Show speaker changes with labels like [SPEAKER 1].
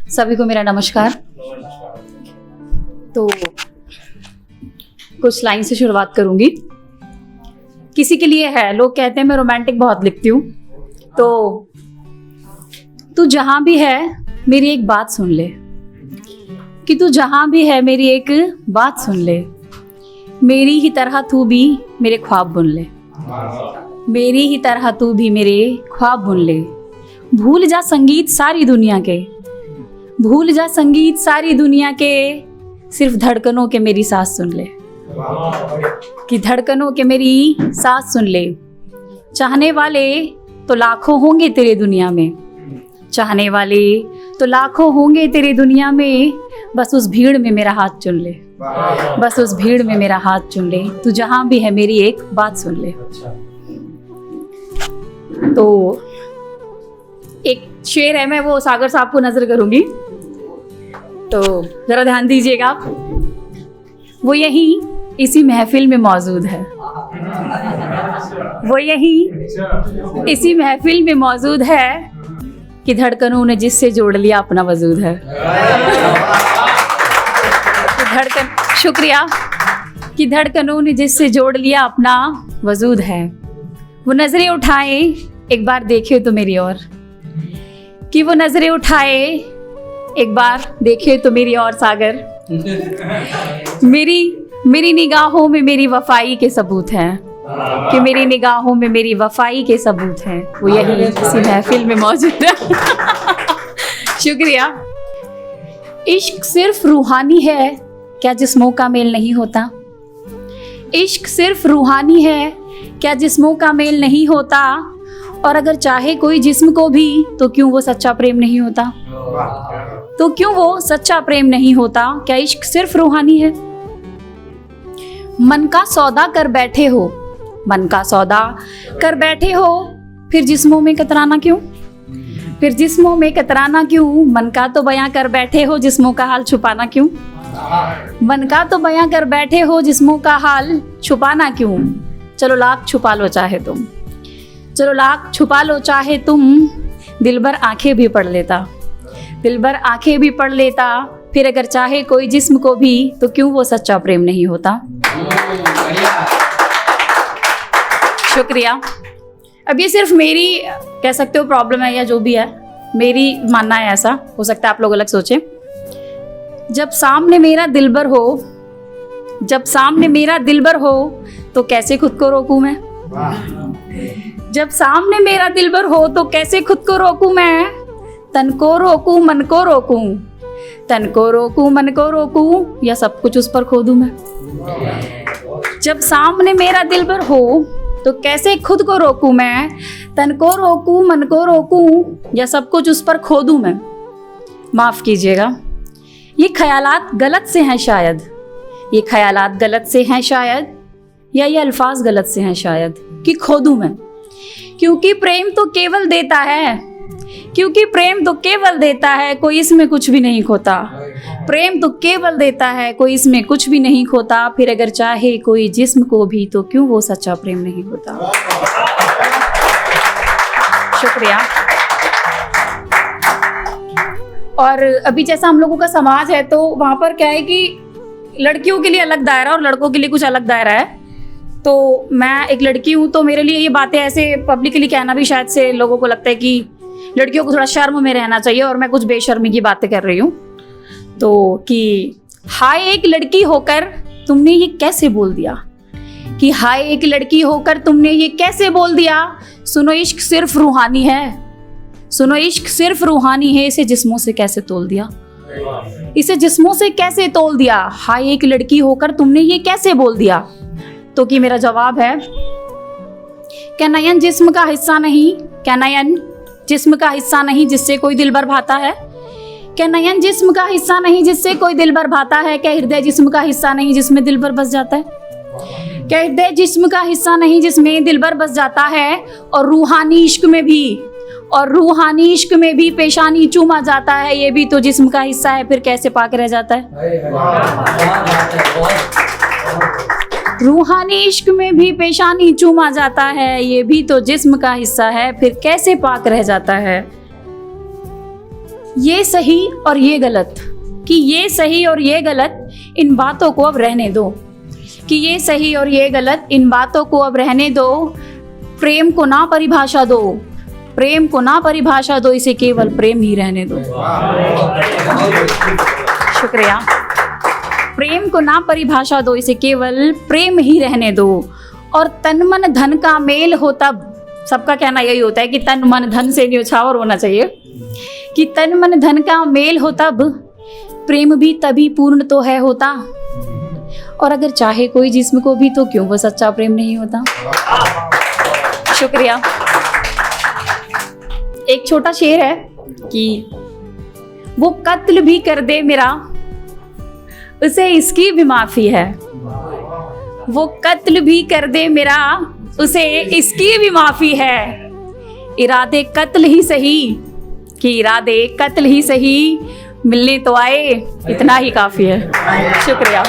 [SPEAKER 1] सभी को मेरा नमस्कार। तो कुछ लाइन से शुरुआत करूंगी। किसी के लिए है, लोग कहते हैं मैं रोमांटिक बहुत लिखती हूँ, तो तू जहां भी है मेरी एक बात सुन ले, कि तू जहां भी है मेरी एक बात सुन ले, मेरी ही तरह तू भी मेरे ख्वाब बुन ले, मेरी ही तरह तू भी मेरे ख्वाब बुन ले। भूल जा संगीत सारी दुनिया के, भूल जा संगीत सारी दुनिया के, सिर्फ धड़कनों के मेरी सांस सुन ले, कि धड़कनों के मेरी सांस सुन ले। चाहने वाले तो लाखों होंगे तेरे दुनिया में, चाहने वाले तो लाखों होंगे तेरे दुनिया में, बस उस भीड़ में मेरा हाथ चुन ले, बस उस भीड़ में मेरा हाथ चुन ले, तू जहां भी है मेरी एक बात सुन ले। तो एक शेर है, मैं वो सागर साहब को नजर करूंगी, तो जरा ध्यान दीजिएगा। वो यही इसी महफिल में मौजूद है, वो यही इसी महफिल में मौजूद है, कि धड़कनों ने जिससे जोड़ लिया अपना वजूद है। कि धड़कन, शुक्रिया, कि धड़कनों ने जिससे जोड़ लिया अपना वजूद है। वो नजरें उठाए एक बार देखे तो मेरी ओर, कि वो नजरें उठाए एक बार देखे तो मेरी ओर सागर। मेरी निगाहों में मेरी वफाई के सबूत हैं, कि मेरी निगाहों में मेरी वफाई के सबूत हैं, वो यही इसी महफिल में मौजूद है। शुक्रिया। इश्क सिर्फ रूहानी है, क्या जिस्मों का मेल नहीं होता? इश्क सिर्फ रूहानी है, क्या जिस्मों का मेल नहीं होता? और अगर चाहे कोई जिस्म को भी, तो क्यों वो सच्चा प्रेम नहीं होता? तो क्यों वो सच्चा प्रेम नहीं होता? क्या इश्क सिर्फ रूहानी है? मन का सौदा कर बैठे हो, मन का सौदा कर बैठे हो, फिर जिस्मों में कतराना क्यों? फिर जिस्मों में कतराना क्यों? मन का तो बयां कर बैठे हो, जिस्मों का हाल छुपाना क्यों? मन का तो बयां कर बैठे हो, जिस्मों का हाल छुपाना क्यों? चलो लाख छुपा लो चाहे तुम, चलो लाख छुपा लो चाहे तुम, दिलबर आंखें भी पढ़ लेता, दिलबर आंखें भी पढ़ लेता, फिर अगर चाहे कोई जिस्म को भी, तो क्यों वो सच्चा प्रेम नहीं होता? शुक्रिया। अब ये सिर्फ मेरी कह सकते हो प्रॉब्लम है, या जो भी है, मेरी मानना है, ऐसा हो सकता है आप लोग अलग सोचें। जब सामने मेरा दिलबर हो, जब सामने मेरा दिलबर हो, तो कैसे खुद को रोकूं मैं? जब सामने मेरा दिलबर हो, तो कैसे खुद को रोकूं मैं? तन को रोकूं मन को रोकूं, तन को रोकूं मन को रोकूं, या सब कुछ उस पर खो दूं मैं? जब सामने मेरा दिलबर हो, तो कैसे खुद को रोकूं मैं? तन को रोकूं मन को रोकूं, या सब कुछ उस पर खो दूं मैं? माफ कीजिएगा, ये ख्यालात गलत से हैं शायद, ये ख्यालात गलत से हैं शायद, या ये अल्फाज गलत से हैं शायद, कि खो दूं मैं। क्योंकि प्रेम तो केवल देता है, क्योंकि प्रेम तो केवल देता है, कोई इसमें कुछ भी नहीं खोता। प्रेम तो केवल देता है, कोई इसमें कुछ भी नहीं खोता, फिर अगर चाहे कोई जिस्म को भी, तो क्यों वो सच्चा प्रेम नहीं होता? शुक्रिया। और अभी जैसा हम लोगों का समाज है, तो वहाँ पर क्या है कि लड़कियों के लिए अलग दायरा और लड़कों के लिए कुछ अलग दायरा है। तो मैं एक लड़की हूँ, तो मेरे लिए ये बातें ऐसे पब्लिकली कहना भी शायद से लोगों को लगता है कि लड़कियों को थोड़ा शर्म में रहना चाहिए, और मैं कुछ बेशर्मी की बातें कर रही हूँ। तो कि हाय एक लड़की होकर तुमने ये कैसे बोल दिया, कि हाय एक लड़की होकर तुमने ये कैसे बोल दिया? सुनो इश्क सिर्फ रूहानी है, सुनो इश्क सिर्फ रूहानी है, इसे जिस्मों से कैसे तोल दिया, इसे जिस्मों से कैसे तोल दिया? हाय एक लड़की होकर तुमने ये कैसे बोल दिया? तो कि मेरा जवाब है, क्या नयन जिस्म का हिस्सा नहीं? क्या नयन जिस्म का हिस्सा नहीं जिससे कोई दिल भर भाता है? क्या नयन जिस्म का हिस्सा नहीं जिससे कोई दिल भर भाता है? क्या हृदय जिस्म का हिस्सा नहीं जिसमें दिल भर बस जाता है? क्या हृदय जिस्म का हिस्सा नहीं जिसमें दिल भर बस जाता है? और रूहानी इश्क में भी, और रूहानी इश्क में भी पेशानी चूमा जाता है, ये भी तो जिस्म का हिस्सा है, फिर कैसे पाक रह जाता है? रूहानी इश्क में भी पेशानी चूमा जाता है, ये भी तो जिस्म का हिस्सा है, फिर कैसे पाक रह जाता है? ये सही और ये गलत, कि ये सही और ये गलत, इन बातों को अब रहने दो, कि ये सही और ये गलत, इन बातों को अब रहने दो। प्रेम को ना परिभाषा दो, प्रेम को ना परिभाषा दो, इसे केवल प्रेम ही रहने दो। शुक्रिया। प्रेम को ना परिभाषा दो, इसे केवल प्रेम ही रहने दो। और तन मन धन का मेल हो तब, सबका कहना यही होता है कि तन मन धन से न्यौछावर होना चाहिए, कि तन मन धन का मेल हो तब प्रेम भी तभी पूर्ण तो है होता। और अगर चाहे कोई जिस्म को भी, तो क्यों वो सच्चा प्रेम नहीं होता। शुक्रिया। एक छोटा शेर है कि वो कत्ल भी कर दे मेरा, उसे इसकी भी माफी है। वो कत्ल भी कर दे मेरा, उसे इसकी भी माफी है। इरादे कत्ल ही सही, कि इरादे कत्ल ही सही, मिलने तो आए, इतना ही काफी है। शुक्रिया।